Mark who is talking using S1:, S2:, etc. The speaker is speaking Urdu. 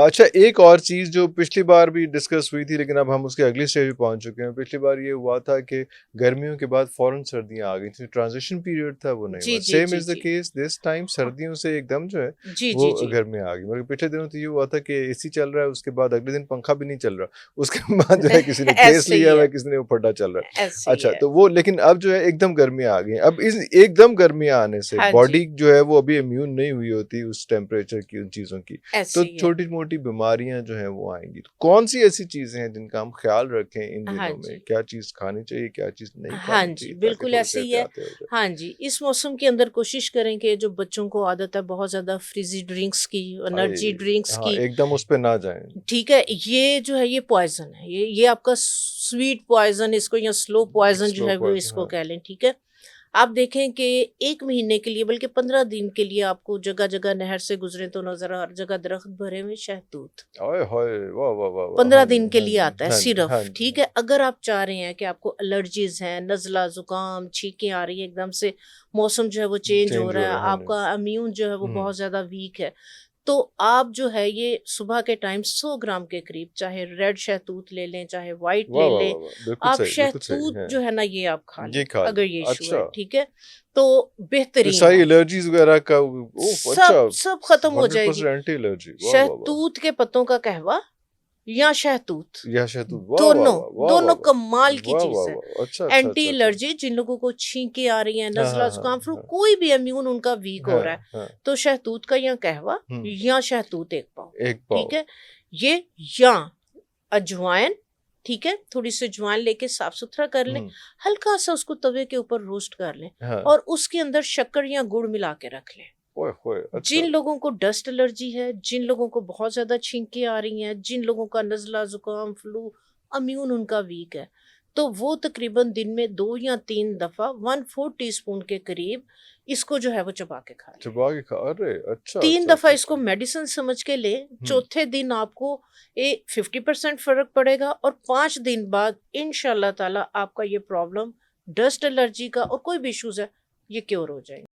S1: اچھا ایک اور چیز جو پچھلی بار بھی ڈسکس ہوئی تھی لیکن اب ہم اس کے اگلی اسٹیج پہ پہنچ چکے ہیں. پچھلی بار یہ ہوا تھا کہ گرمیوں کے بعد فوراً سردیاں آ گئی تھیں, ٹرانزیشن پیریڈ تھا وہ نہیں
S2: جی
S1: ہوا.
S2: جی
S1: سیم
S2: جی
S1: از دا
S2: جی
S1: کیس دس ٹائم, سردیوں سے ایک دم جو ہے
S2: جی
S1: وہ
S2: جی جی
S1: گرمیاں آ گئی. مگر پچھلے دنوں تو یہ ہوا تھا کہ اے سی چل رہا ہے, اس کے بعد اگلے دن پنکھا بھی نہیں چل رہا, اس کے بعد جو ہے کسی نے کیس
S2: ایسے
S1: لیا
S2: ہی
S1: ہوا
S2: ہے،
S1: ہے, کسی نے اوپھٹا چل رہا ہے.
S2: ایسے ہی
S1: اچھا
S2: ہے.
S1: تو وہ لیکن اب جو ہے ایک دم گرمیاں آ گئی ہیں. اب اس ایک دم گرمیاں آنے سے
S2: ہاں جی،
S1: باڈی جو ہے وہ ابھی امیون نہیں ہوئی ہوتی اس ٹیمپریچر کی, ان چیزوں کی, تو
S2: ایسے ہی ہے.
S1: چھوٹی موٹی بیماریاں جو ہیں وہ آئیں گی. تو کون سی ایسی چیزیں ہیں جن کا ہم خیال رکھیں ان
S2: ہاں
S1: دنوں میں,
S2: جی،
S1: کیا چیز کھانی چاہیے, کیا چیز نہیں
S2: ہاں
S1: کھانی
S2: جی،
S1: چاہیے, تاکہ
S2: بالکل
S1: تھوڑے
S2: ایسے
S1: سے
S2: ہی ہے.
S1: احتیاط ہو جائے.
S2: ہاں جی، اس موسم کے اندر کوشش کریں کہ جو بچوں کو عادت ہے بہت زیادہ فریزی ڈرنکس کی، انرجی ڈرنکس
S1: ہاں
S2: کی،
S1: ایک دم اس پہ نہ جائیں.
S2: ٹھیک ہے، یہ جو ہے یہ پوائزن ہے، یہ آپ کا سویٹ پوائزن اس کو یا سلو پوائزن جو
S1: سلو
S2: ہے وہ اس
S1: پوائزن,
S2: کو
S1: ہاں.
S2: کہہ لیں. ٹھیک ہے، آپ دیکھیں کہ 1 مہینے کے لیے بلکہ 15 دن کے لیے آپ کو جگہ جگہ نہر سے گزرے تو نظر ہر جگہ درخت بھرے ہوئے شہتوت
S1: اوئے ہوئے, واہ واہ واہ واہ,
S2: پندرہ
S1: ہاں جی
S2: دن کے
S1: ہاں
S2: لیے
S1: جی
S2: آتا ہے
S1: ہاں جی ہاں
S2: صرف.
S1: جی.
S2: ٹھیک ہے، اگر آپ چاہ رہے ہیں کہ آپ کو الرجیز ہیں، نزلہ زکام، چھینکیں آ رہی ہیں، ایک دم سے موسم جو ہے وہ چینج ہو رہا ہے،
S1: ہاں
S2: آپ
S1: جی.
S2: کا امیون جو ہے وہ
S1: ہوں.
S2: بہت زیادہ ویک ہے، تو آپ جو ہے یہ صبح کے ٹائم 100 گرام کے قریب چاہے ریڈ شہتوت لے لیں چاہے وائٹ
S1: واہ
S2: لے
S1: واہ
S2: لیں،
S1: واہ واہ, بالکل
S2: آپ
S1: صحیح بالکل صحیح
S2: شہتوت
S1: ہے.
S2: جو ہے نا یہ آپ کھا لیں
S1: یہ کھا
S2: اگر
S1: لیں,
S2: یہ ایشو ہے.
S1: اچھا.
S2: ٹھیک ہے، تو
S1: تو
S2: بہترین
S1: ساری
S2: ہے،
S1: الرجیز وغیرہ کا اوف, اچھا,
S2: سب ختم ہو جائے گی.
S1: 100% اینٹی الرجی, واہ واہ واہ.
S2: شہتوت کے پتوں کا قہوہ یا شہتوت،
S1: یا شہتوت, واہ واہ
S2: دونوں
S1: واہ واہ
S2: دونوں
S1: واہ واہ
S2: کمال کی
S1: واہ
S2: چیز
S1: واہ
S2: ہے.
S1: واہ, اچھا اچھا
S2: اینٹی
S1: اچھا اچھا.
S2: الرجی، جن لوگوں کو چھینکیں آ رہی ہیں،
S1: ہاں
S2: نزلہ
S1: ہاں ہاں
S2: زکام، فلو،
S1: ہاں
S2: کوئی بھی امیون ان کا ویک ہو
S1: ہاں
S2: رہا ہے
S1: ہاں.
S2: تو شہتوت کا یا قہوہ یا شہتوت 1 پاؤ.
S1: ایک پاؤ.
S2: ٹھیک ہے، یہ یا اجوائن، ٹھیک ہے، تھوڑی سی اجوائن لے کے صاف ستھرا کر لیں، ہلکا سا اس کو توے کے اوپر روسٹ کر لیں
S1: ہاں.
S2: اور اس کے اندر شکر یا گڑ ملا کے رکھ لیں.
S1: اوئے ہوئے, اچھا.
S2: جن لوگوں کو ڈسٹ الرجی ہے، جن لوگوں کو بہت زیادہ چھینکیں آ رہی ہیں، جن لوگوں کا نزلہ زکام فلو، امیون ان کا ویک ہے، تو وہ تقریباً دن میں 2 یا 3 دفعہ 1/4 ٹی اسپون کے قریب اس کو جو ہے وہ چبا کے کھا لیں.
S1: چبا کے کھا, ارے اچھا
S2: 3
S1: اچھا
S2: دفعہ
S1: اچھا
S2: اس کو
S1: اچھا.
S2: میڈیسن سمجھ کے لیں، چوتھے دن آپ کو 50% فرق پڑے گا اور 5 دن بعد انشاءاللہ تعالی آپ کا یہ پرابلم ڈسٹ الرجی کا اور کوئی بھی ایشوز ہے یہ کیور ہو جائیں گے.